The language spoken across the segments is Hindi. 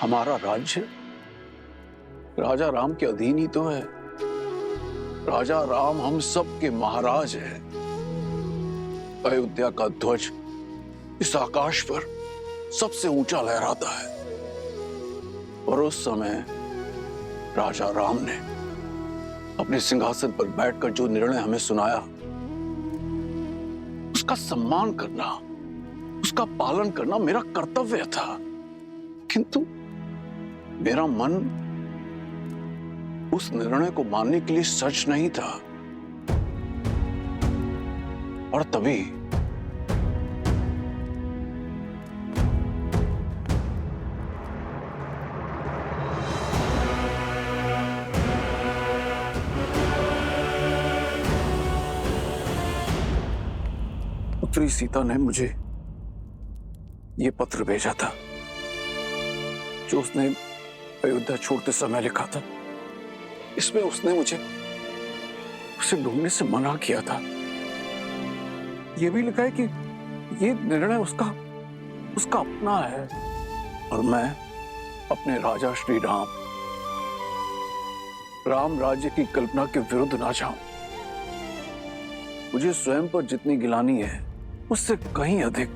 हमारा राज्य राजा राम के अधीन ही तो है। राजा राम हम सब के महाराज हैं। अयोध्या का ध्वज इस आकाश पर सबसे ऊंचा लहराता है। और उस समय राजा राम ने अपने सिंहासन पर बैठकर जो निर्णय हमें सुनाया, उसका सम्मान करना, उसका पालन करना मेरा कर्तव्य था। किंतु मेरा मन उस निर्णय को मानने के लिए सच नहीं था। और तभी पुत्री सीता ने मुझे यह पत्र भेजा था जो उसने अयोध्या छोड़ते समय लिखा था। इसमें उसने मुझे उसे ढूंढने से मना किया था। यह भी लिखा है कि यह निर्णय उसका अपना है और मैं अपने राजा श्री राम राज्य की कल्पना के विरुद्ध ना जाऊं। मुझे स्वयं पर जितनी गिलानी है उससे कहीं अधिक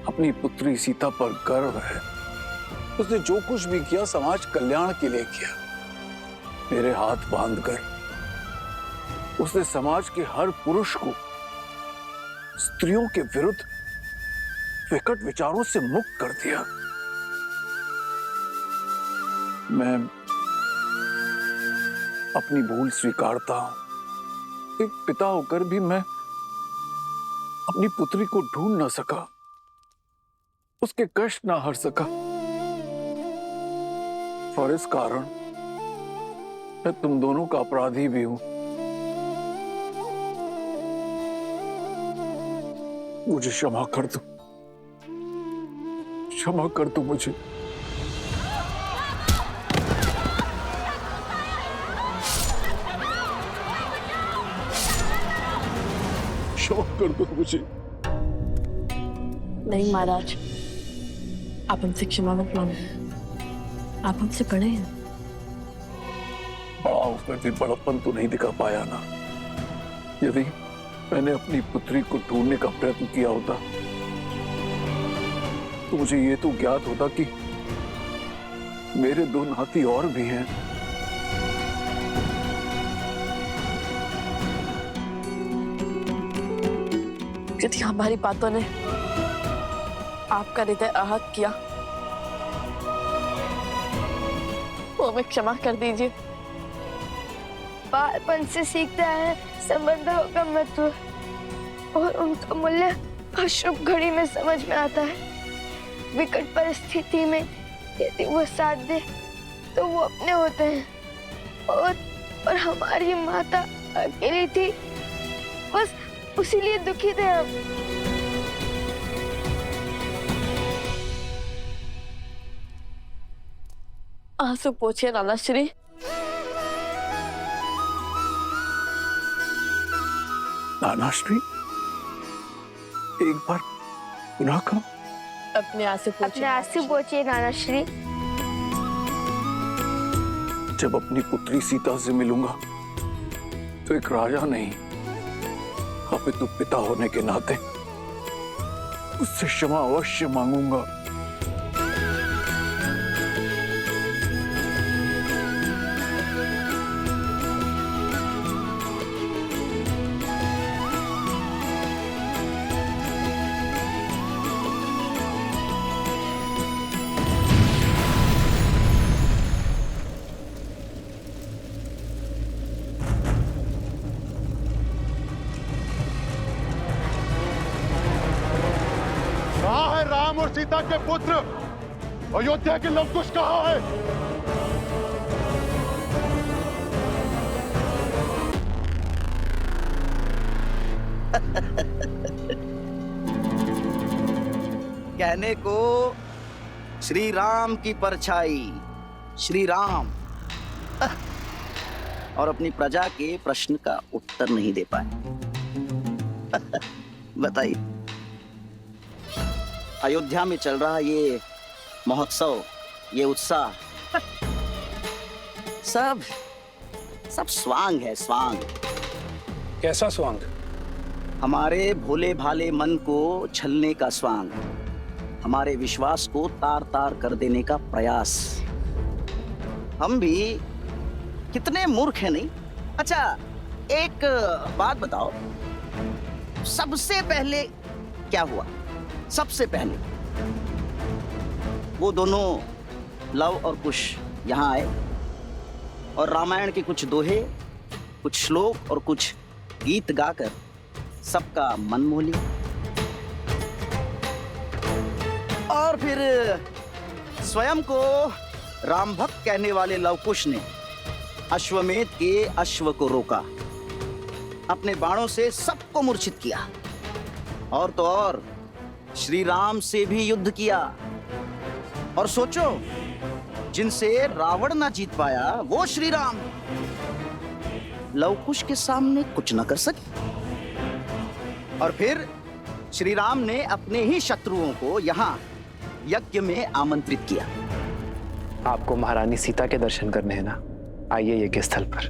अपनी पुत्री सीता पर गर्व है। उसने जो कुछ भी किया समाज कल्याण के लिए किया। मेरे हाथ बांधकर उसने समाज के हर पुरुष को स्त्रियों के विरुद्ध विकट विचारों से मुक्त कर दिया। मैं अपनी भूल स्वीकारता हूं। एक पिता होकर भी मैं अपनी पुत्री को ढूंढ न सका, उसके कष्ट ना हर सका। और इस कारण मैं तुम दोनों का अपराधी भी हूं। मुझे क्षमा कर दो, क्षमा कर दो मुझे। क्षमा कर दो मुझे। नहीं महाराज, आप हमसे क्षमा मत मांगे। आप हमसे बड़े हैं। बड़ा उसमें भी बड़प्पन तो नहीं दिखा पाया ना। यदि मैंने अपनी पुत्री को ढूंढने का प्रयत्न किया होता तो मुझे ये तो ज्ञात होता कि मेरे दो नाती और भी हैं। यदि हमारी बातों ने आपका हृदय आहत किया तो हमें क्षमा कर दीजिए। बालपन से सीखता है संबंधों का महत्व और उनका मूल्य अशुभ घड़ी में समझ में आता है। विकट परिस्थिति में यदि वो साथ दे तो वो अपने होते हैं। और हमारी माता अकेली थी, बस उसीलिए दुखी थे हम। आंसू पोछिए नाना श्री। नानाश्री, एक बार पुनः कहो। अपने आंसू पोछिए। अपने आंसू पोछिए नाना श्री। जब अपनी पुत्री सीता से मिलूंगा तो एक राजा नहीं, अपितु पिता होने के नाते उससे क्षमा अवश्य मांगूंगा। राम और सीता के पुत्र अयोध्या के लवकुश कहाँ है? कहने को श्री राम की परछाई श्री राम और अपनी प्रजा के प्रश्न का उत्तर नहीं दे पाए। बताइए, अयोध्या में चल रहा ये महोत्सव, ये उत्साह सब सब स्वांग है, स्वांग। कैसा स्वांग? हमारे भोले भाले मन को छलने का स्वांग, हमारे विश्वास को तार तार कर देने का प्रयास। हम भी कितने मूर्ख हैं, नहीं? अच्छा, एक बात बताओ, सबसे पहले क्या हुआ? सबसे पहले वो दोनों लव और कुश यहाँ आए और रामायण के कुछ दोहे, कुछ श्लोक और कुछ गीत गाकर सबका मन मोह लिया। और फिर स्वयं को राम भक्त कहने वाले लवकुश ने अश्वमेध के अश्व को रोका, अपने बाणों से सबको मूर्छित किया, और तो और श्री राम से भी युद्ध किया। और सोचो, जिनसे रावण ना जीत पाया वो श्री राम लवकुश के सामने कुछ न कर सके। और फिर श्री राम ने अपने ही शत्रुओं को यहाँ यज्ञ में आमंत्रित किया। आपको महारानी सीता के दर्शन करने हैं ना, आइए यज्ञ स्थल पर।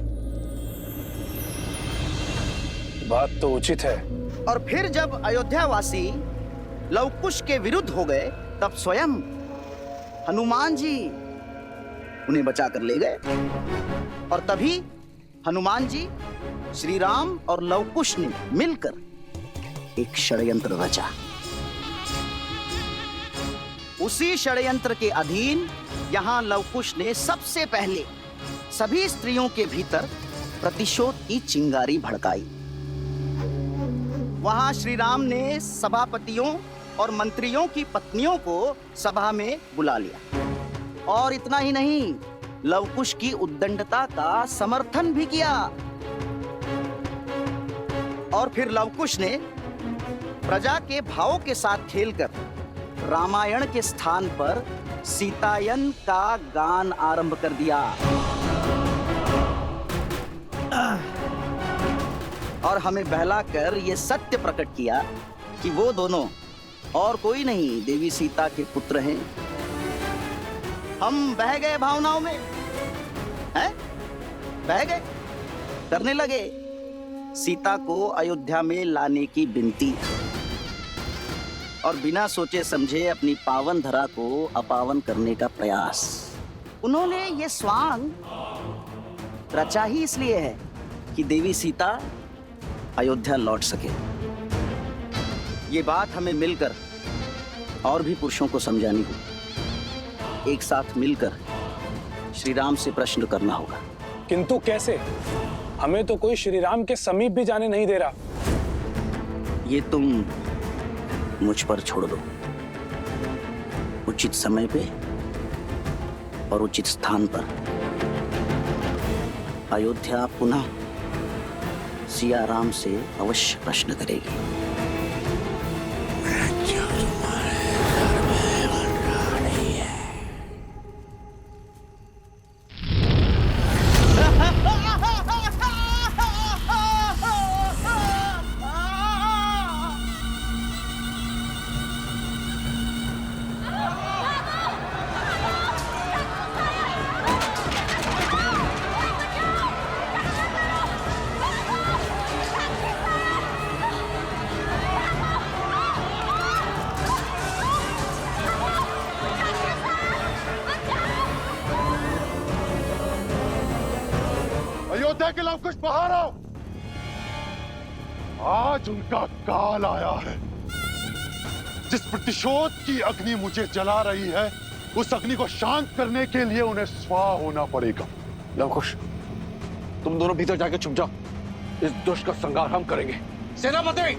बात तो उचित है। और फिर जब अयोध्यावासी लवकुश के विरुद्ध हो गए, तब स्वयं हनुमान जी उन्हें बचा कर ले गए। और तभी हनुमान जी, श्री राम और लवकुश ने मिलकर एक षड्यंत्र रचा। उसी षड्यंत्र के अधीन यहां लवकुश ने सबसे पहले सभी स्त्रियों के भीतर प्रतिशोध की चिंगारी भड़काई। वहां श्री राम ने सभापतियों और मंत्रियों की पत्नियों को सभा में बुला लिया। और इतना ही नहीं, लवकुश की उद्दंडता का समर्थन भी किया। और फिर लवकुश ने प्रजा के भावों के साथ खेलकर रामायण के स्थान पर सीतायन का गान आरंभ कर दिया। और हमें बहलाकर यह सत्य प्रकट किया कि वो दोनों और कोई नहीं, देवी सीता के पुत्र हैं। हम बह गए भावनाओं में, हैं? बह गए, करने लगे सीता को अयोध्या में लाने की विनती, और बिना सोचे समझे अपनी पावन धरा को अपावन करने का प्रयास। उन्होंने ये स्वांग रचा ही इसलिए है कि देवी सीता अयोध्या लौट सके। ये बात हमें मिलकर और भी पुरुषों को समझानी होगी। एक साथ मिलकर श्री राम से प्रश्न करना होगा। किंतु कैसे? हमें तो कोई श्री राम के समीप भी जाने नहीं दे रहा। ये तुम मुझ पर छोड़ दो। उचित समय पे और उचित स्थान पर अयोध्या पुनः सिया राम से अवश्य प्रश्न करेगी। अयोध्या के लवकुश बाहर आओ। आज उनका काल आया है। जिस प्रतिशोध की अग्नि मुझे जला रही है, उस अग्नि को शांत करने के लिए उन्हें स्वाह होना पड़ेगा। लवकुश, तुम दोनों भीतर जाके छुप जाओ। इस दुष्ट का संहार हम करेंगे। सेनापति!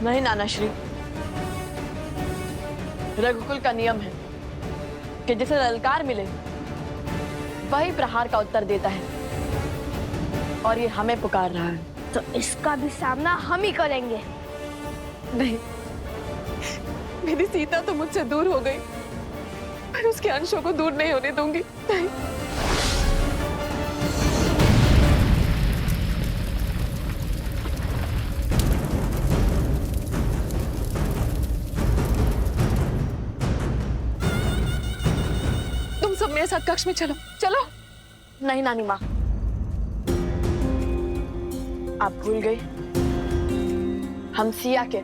नहीं नाना श्री, रघुकुल का नियम है कि जिसे ललकार मिले वही प्रहार का उत्तर देता है, और ये हमें पुकार रहा है। तो इसका भी सामना हम ही करेंगे। नहीं, मेरी सीता तो मुझसे दूर हो गई, पर उसके अंशों को दूर नहीं होने दूंगी। नहीं। मेरे साथ कक्ष में चलो चलो। नहीं नानी माँ, आप भूल गई हम सिया के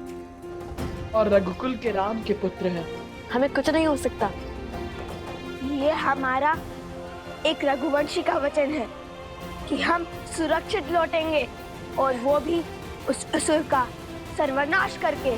और रघुकुल के राम के पुत्र हैं। हमें कुछ नहीं हो सकता। ये हमारा एक रघुवंशी का वचन है कि हम सुरक्षित लौटेंगे, और वो भी उस असुर का सर्वनाश करके।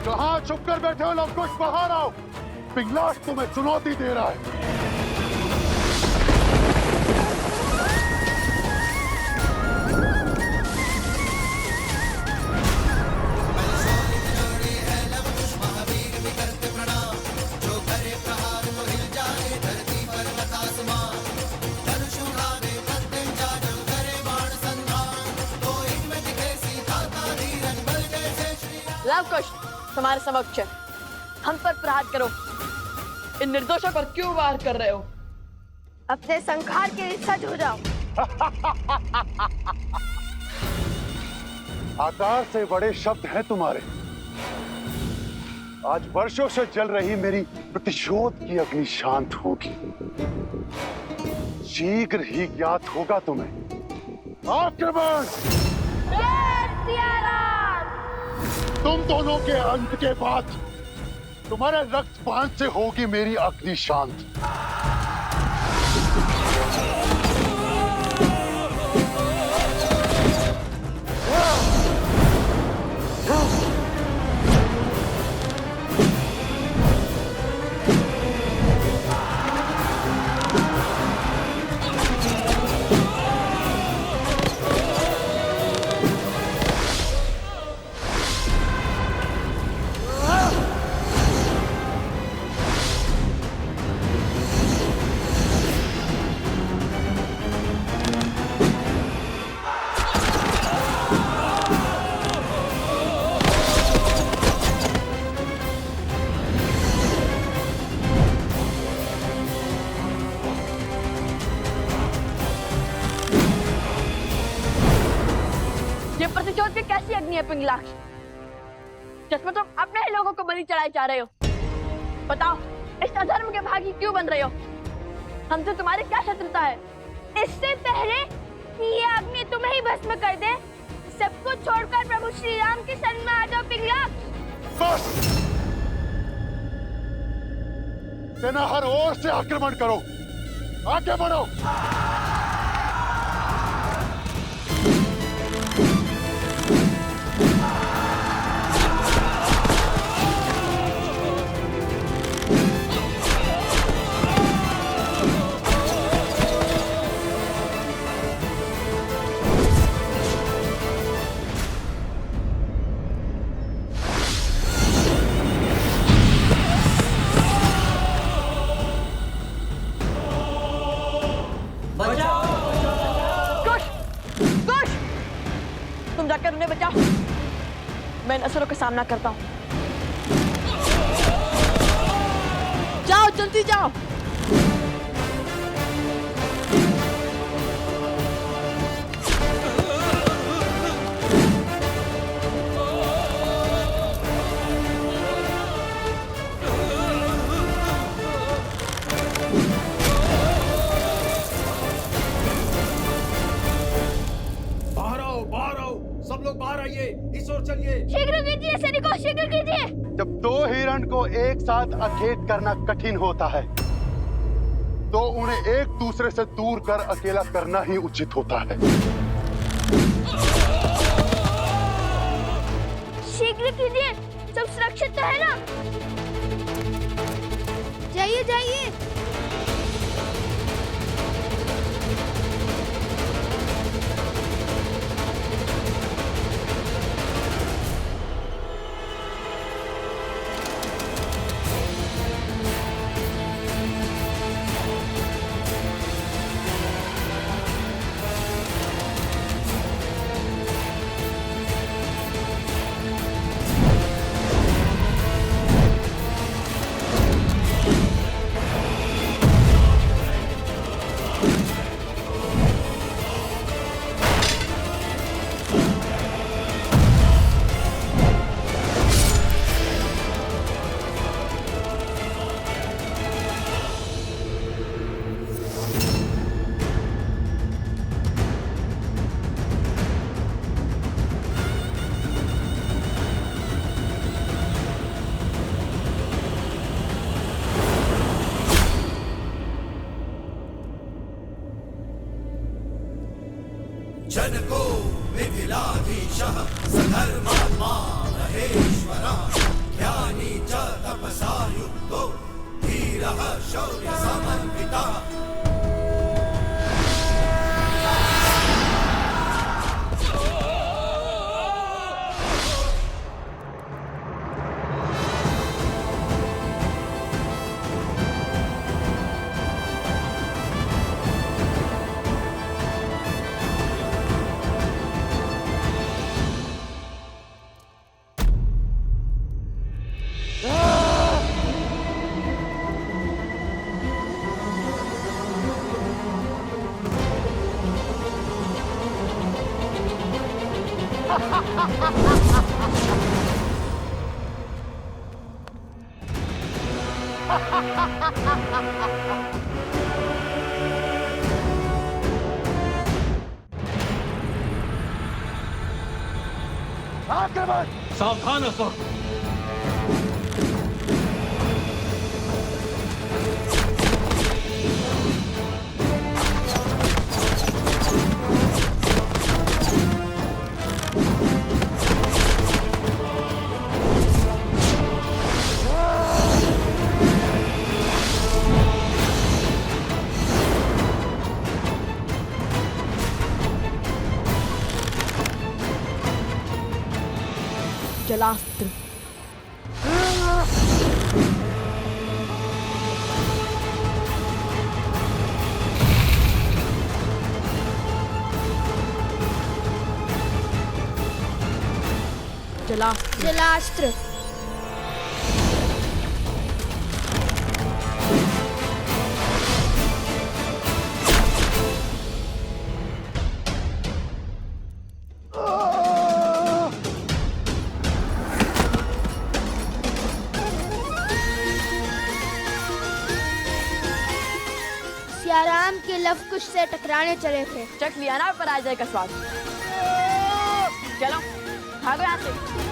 कहाँ छुप कर बैठे हो लोग? कुछ बाहर आओ, पिंगलाश तुम्हें चुनौती दे रहा है। लव कुश तुम्हारे समक्ष है, हम पर प्रहार करो। इन निर्दोषों पर क्यों वार कर रहे हो? अपने संहार के लिए सज हो जाओ। आकार से बड़े शब्द हैं तुम्हारे। आज वर्षों से जल रही मेरी प्रतिशोध की अग्नि शांत होगी। शीघ्र ही ज्ञात होगा तुम्हें। आक्रमण! तुम दोनों के अंत के बाद तुम्हारे रक्तपान से होगी मेरी अग्नि शांत। ये प्रतिशोध की कैसी अग्नि है पिंगलाक्ष, जिसमें तुम अपने ही लोगों को बलि चढ़ाए जा रहे हो? बताओ, इस अधर्म के भागी क्यों बन रहे हो? हमसे तुम्हारी क्या शत्रुता है? इससे पहले कि ये अग्नि तुम्हें ही भस्म कर दे, सब कुछ छोड़कर प्रभु श्री राम के शरण में आ जाओ पिंगलाक्ष। बस! सेना हर ओर से आक्रमण करो, आगे बढ़ो। तुम जाकर उन्हें बचाओ, मैं इन असुरों का सामना करता हूँ। जाओ, जल्दी जाओ। सब लोग बाहर आइए, इस ओर चलिए। शीघ्र कीजिए सैनिकों, शीघ्र कीजिए। जब दो हिरण को एक साथ अखेट करना कठिन होता है, तो उन्हें एक दूसरे से दूर कर अकेला करना ही उचित होता है। शीघ्र कीजिए, सब सुरक्षित तो है ना? जाइए जाइए। आक्रमण! सावधान असुर। जलास्त्र। जलास्त्र। जलास्त्र। सियाराम के लव कुश से टकराने चले थे। चख लिया ना पराजय का स्वाद। चलो भागो यहाँ से।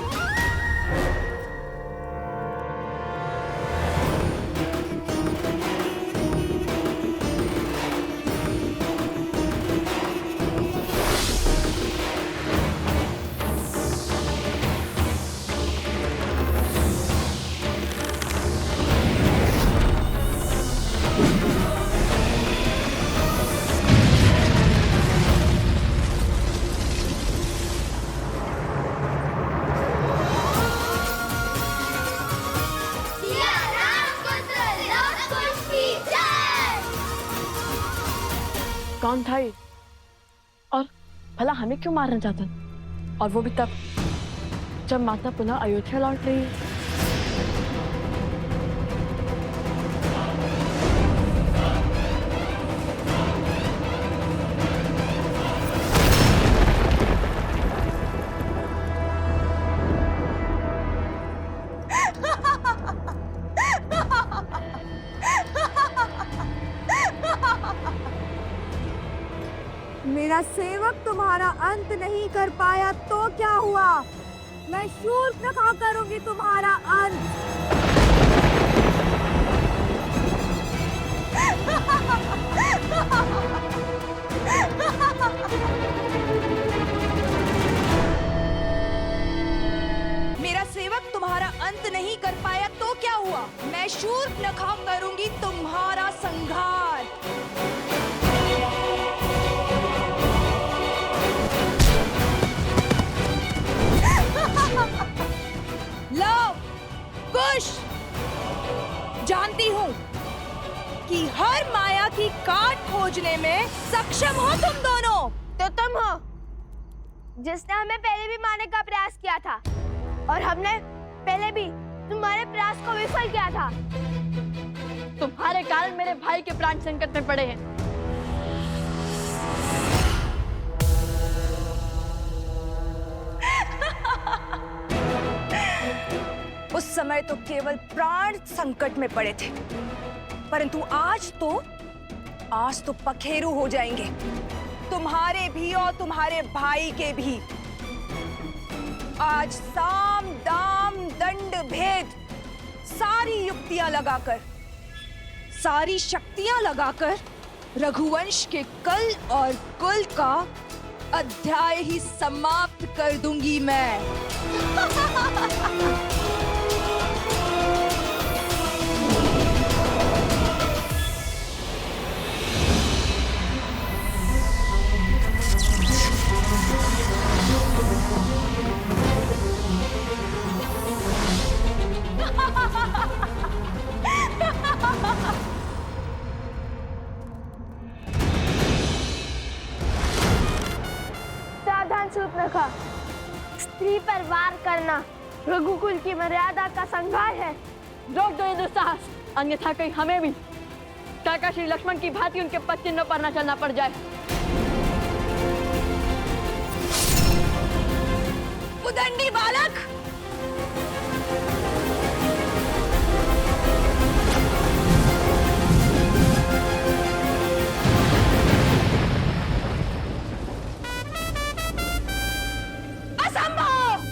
कौन था ये? और भला हमें क्यों मारना चाहता? और वो भी तब जब माता पुनः अयोध्या लौट रही है। मेरा सेवक तुम्हारा अंत नहीं कर पाया तो क्या हुआ? मैं शूर्पणखा करूंगी तुम्हारा अंत। मेरा सेवक तुम्हारा अंत नहीं कर पाया तो क्या हुआ? मैं शूर्पणखा करूंगी तुम्हारा संहार। लो कुश, जानती हूँ कि हर माया की काट खोजने में सक्षम हो तुम दोनों। तो तुम हो जिसने हमें पहले भी मारने का प्रयास किया था, और हमने पहले भी तुम्हारे प्रयास को विफल किया था। तुम्हारे कारण मेरे भाई के प्राण संकट में पड़े हैं। उस समय तो केवल प्राण संकट में पड़े थे, परंतु आज तो पखेरु हो जाएंगे, तुम्हारे भी और तुम्हारे भाई के भी। आज साम दाम दंड भेद सारी युक्तियां लगाकर, सारी शक्तियां लगाकर रघुवंश के कल और कुल का अध्याय ही समाप्त कर दूंगी मैं। सावधान शूर्पणखा, स्त्री पर वार करना रघुकुल की मर्यादा का संघार है। रोक दो ये दुस्साहस, अन्यथा कहीं हमें भी काका श्री लक्ष्मण की भांति उनके पद चिन्हों पर न चलना पड़ जाए। उदंडी बालक, असंभव।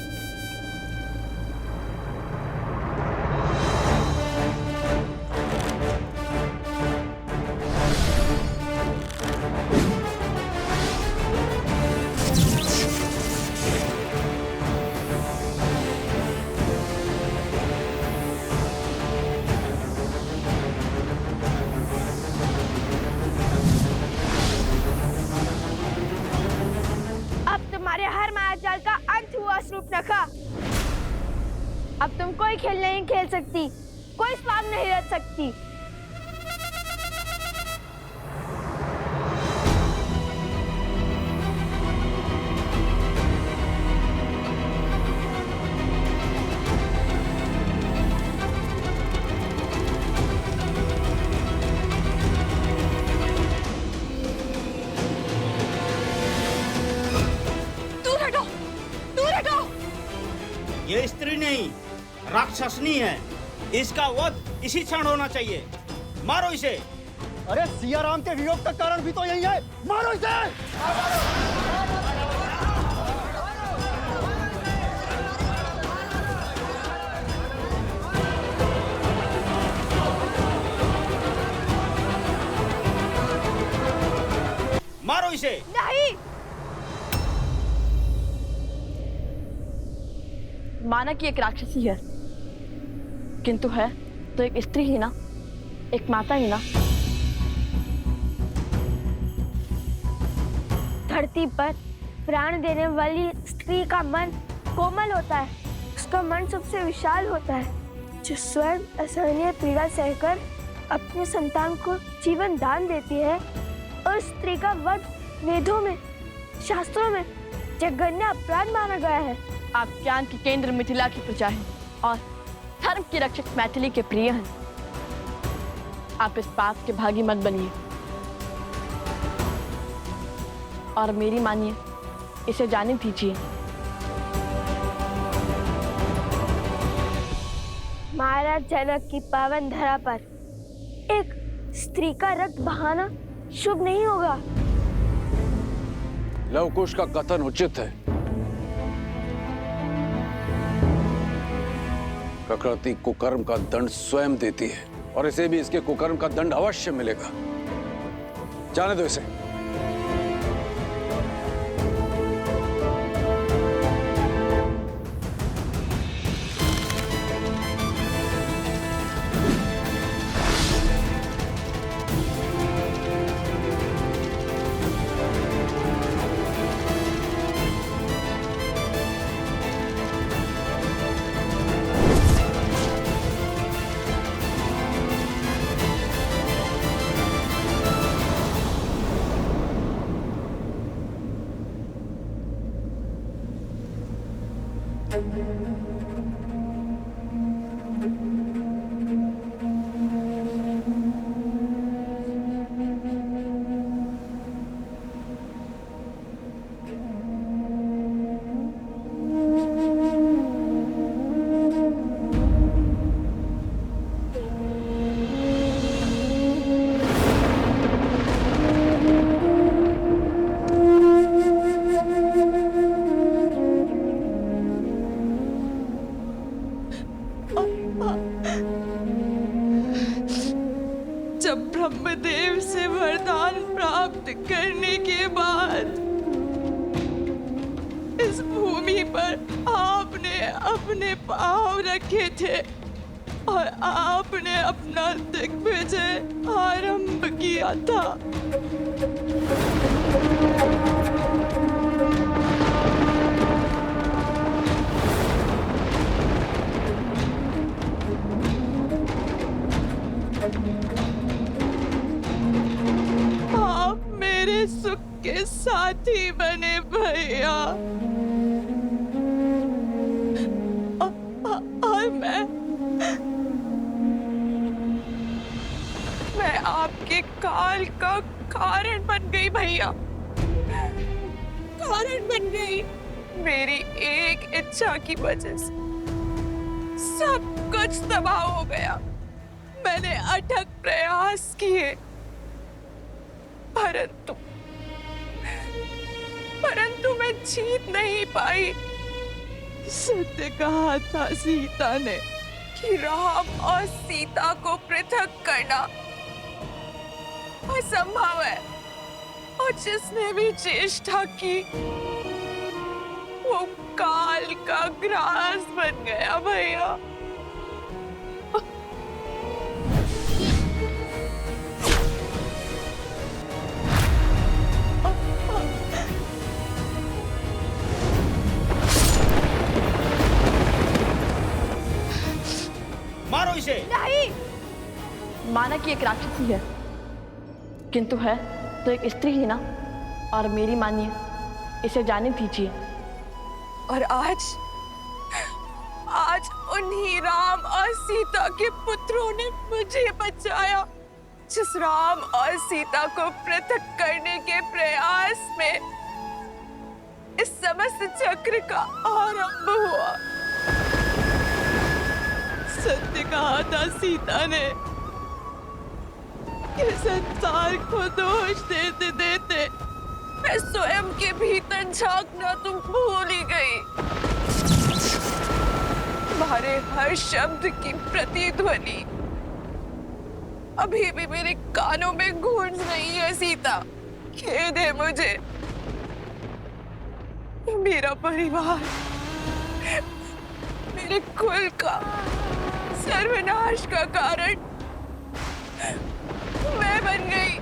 तुम्हारे हर मायाजाल का अंत हुआ शूर्पणखा। अब तुम कोई खेल नहीं खेल सकती, कोई स्वाद नहीं रच सकती। ये स्त्री नहीं, राक्षसनी है। इसका वध इसी क्षण होना चाहिए। मारो इसे। अरे सिया राम के वियोग का कारण भी तो यही है, मारो इसे। मारो इसे। नहीं, माना कि एक राक्षसी है, किंतु है तो एक स्त्री ही ना, एक माता ही ना। धरती पर प्राण देने वाली स्त्री का मन कोमल होता है, उसका मन सबसे विशाल होता है, जो स्वयं असहनीय पीड़ा सहकर अपने संतान को जीवन दान देती है। और स्त्री का वध वेदों में, शास्त्रों में जघन्य अपराध माना गया है। आप ज्ञान के केंद्र मिथिला की प्रजा हैं और धर्म की रक्षक मैथिली के प्रिय हैं। आप इस पाप के भागी मत बनिए और मेरी मानिए, इसे जाने दीजिए। महाराज जनक की पावन धरा पर एक स्त्री का रक्त बहाना शुभ नहीं होगा। लवकुश का कथन उचित है। प्रकृति कुकर्म का दंड स्वयं देती है और इसे भी इसके कुकर्म का दंड अवश्य मिलेगा। जाने दो इसे। जब ब्रह्मदेव से वरदान प्राप्त करने के बाद पर आपने अपने पाँव रखे थे और आपने अपना दिग्विजय आरंभ किया था। आप मेरे सुख के साथी बने भैया, और मैं आपके काल का कारण बन गई भैया, कारण बन गई। मेरी एक इच्छा की वजह से सब कुछ तबाह हो गया। मैंने अथक प्रयास किए, परंतु मैं जीत नहीं पाई। सत्य कहा था सीता ने कि राम और सीता को पृथक करना असंभव है, और जिसने भी चेष्टा की वो काल का ग्रास बन गया भैया। मारो इसे। नहीं, माना कि एक राक्षसी है, किंतु है तो एक स्त्री ही ना। और मेरी मानिए, इसे जाने दीजिए। और आज उन्हीं राम और सीता के पुत्रों ने मुझे बचाया। जिस राम और सीता को पृथक करने के प्रयास में इस समस्त चक्र का आरंभ हुआ। सत्य कहा था सीता ने कि संसार को दोष देते देते मैं स्वयं के भीतर झांकना तुम भूल ही गई। तुम्हारे हर शब्द की प्रतिध्वनि अभी भी मेरे कानों में गूंज रही है सीता। खेद है मुझे। मेरा परिवार, मेरे कुल का सर्वनाश का कारण मैं बन गई।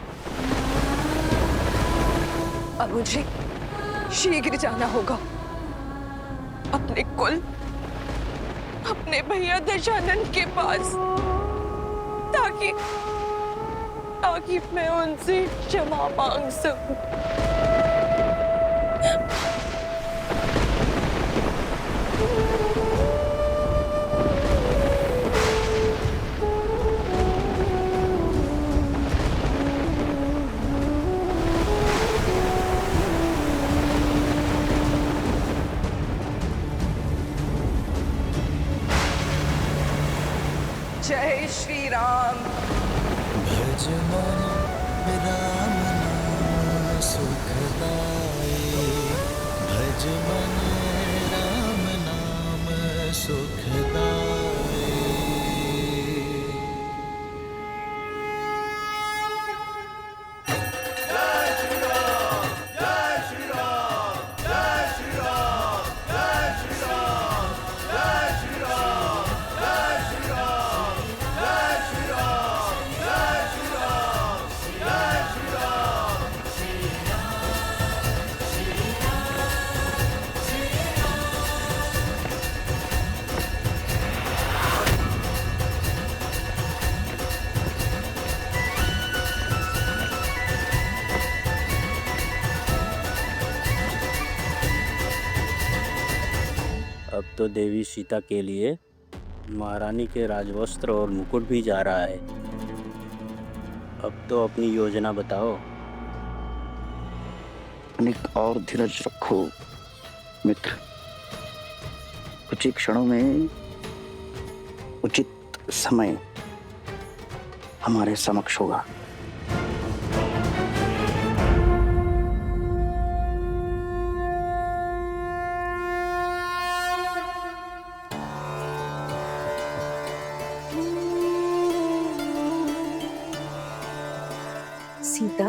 अब मुझे शीघ्र जाना होगा अपने कुल, अपने भैया दशानन के पास, ताकि मैं उनसे क्षमा मांग सकूं। जय श्री राम। भज मन राम नाम सुखदाई, भज मन राम नाम सुखदाई। जय श्री राम, जय श्री राम, जय श्री राम, जय श्री राम, जय श्री राम, जय श्री राम, जय श्री राम, जय श्री राम, जय श्री राम, श्री राम, श्री राम, श्री अब तो देवी सीता के लिए महारानी के राजवस्त्र और मुकुट भी जा रहा है। अब तो अपनी योजना बताओ। अनेक और धीरज रखो मित्र, कुछ ही क्षणों में उचित समय हमारे समक्ष होगा। सीता,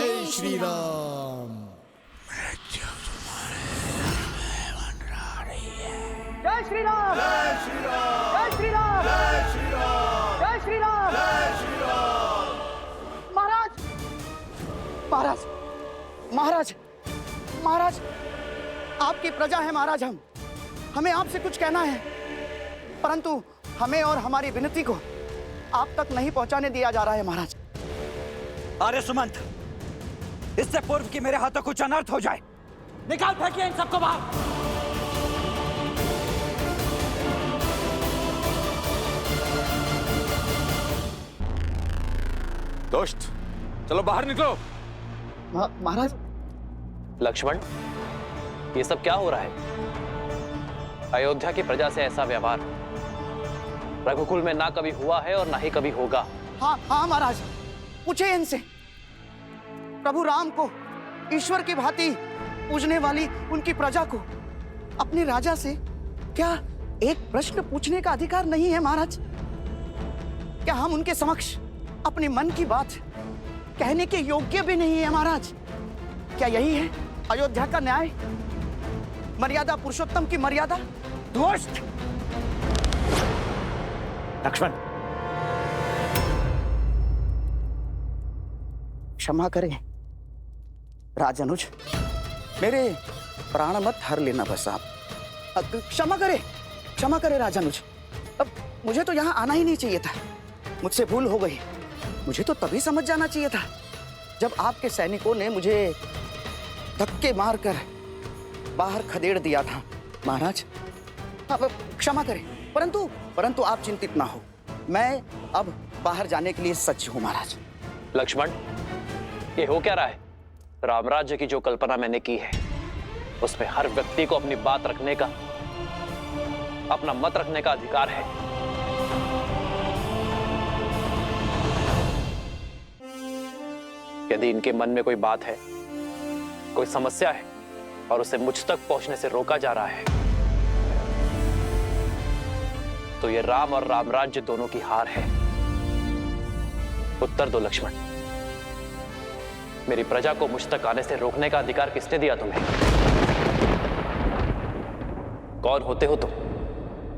जय श्री राम जय श्री राम जय श्री राम जय श्री राम जय श्री राम जय श्री राम। महाराज महाराज महाराज महाराज, आपकी प्रजा है महाराज। हमें आपसे कुछ कहना है, परंतु हमें और हमारी विनती को आप तक नहीं पहुंचाने दिया जा रहा है महाराज। अरे सुमंत, इससे पूर्व कि मेरे हाथों कुछ अनर्थ हो जाए, निकाल फेंकिए इन सबको बाहर। दोस्त, चलो बाहर निकलो। महाराज। लक्ष्मण, ये सब क्या हो रहा है? अयोध्या की प्रजा से ऐसा व्यवहार रघुकुल में ना कभी हुआ है और ना ही कभी होगा। हाँ हाँ महाराज, पूछे इनसे। प्रभु राम को ईश्वर की भांति पूजने वाली उनकी प्रजा को अपने राजा से क्या एक प्रश्न पूछने का अधिकार नहीं है महाराज? क्या हम उनके समक्ष अपने मन की बात कहने के योग्य भी नहीं है महाराज? क्या यही है अयोध्या का न्याय, मर्यादा पुरुषोत्तम की मर्यादा? दोस्त लक्ष्मण, क्षमा करें राजनुज, मेरे प्राण मत हर लेना बस आप। क्षमा करे राजनुज। अब मुझे तो यहाँ आना ही नहीं चाहिए था, मुझसे भूल हो गई। मुझे तो तभी समझ जाना चाहिए था जब आपके सैनिकों ने मुझे धक्के मारकर बाहर खदेड़ दिया था महाराज। अब क्षमा करें, परंतु आप चिंतित ना हो, मैं अब बाहर जाने के लिए सज्ज हूं महाराज। लक्ष्मण, ये हो क्या रहा है? रामराज्य की जो कल्पना मैंने की है उसमें हर व्यक्ति को अपनी बात रखने का, अपना मत रखने का अधिकार है। यदि इनके मन में कोई बात है, कोई समस्या है और उसे मुझ तक पहुंचने से रोका जा रहा है, तो ये राम और रामराज्य दोनों की हार है। उत्तर दो लक्ष्मण, मेरी प्रजा को मुझ तक आने से रोकने का अधिकार किसने दिया तुम्हें? कौन होते हो तुम?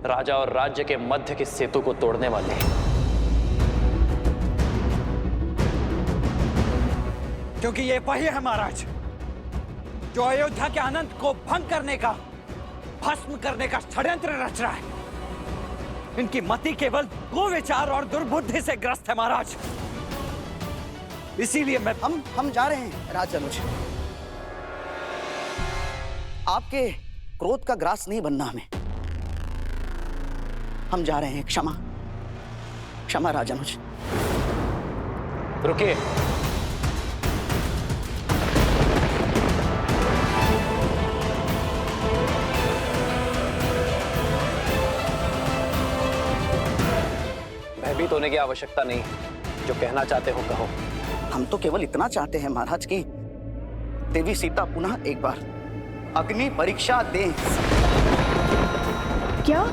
राजा और राज्य के मध्य के सेतु को तोड़ने वाले। क्योंकि ये वही है महाराज जो अयोध्या के आनंद को भंग करने का, भस्म करने का षड्यंत्र रच रहा है। इनकी मति केवल कुविचार और दुर्बुद्धि से ग्रस्त है महाराज। इसीलिए हम जा रहे हैं राजनुज। आपके क्रोध का ग्रास नहीं बनना हमें। हम जा रहे हैं। क्षमा राजनुज। रुकिए। भयभीत होने की आवश्यकता नहीं, जो कहना चाहते हो कहो। हम तो केवल इतना चाहते हैं महाराज कि देवी सीता पुनः एक बार अग्नि परीक्षा दें। क्या?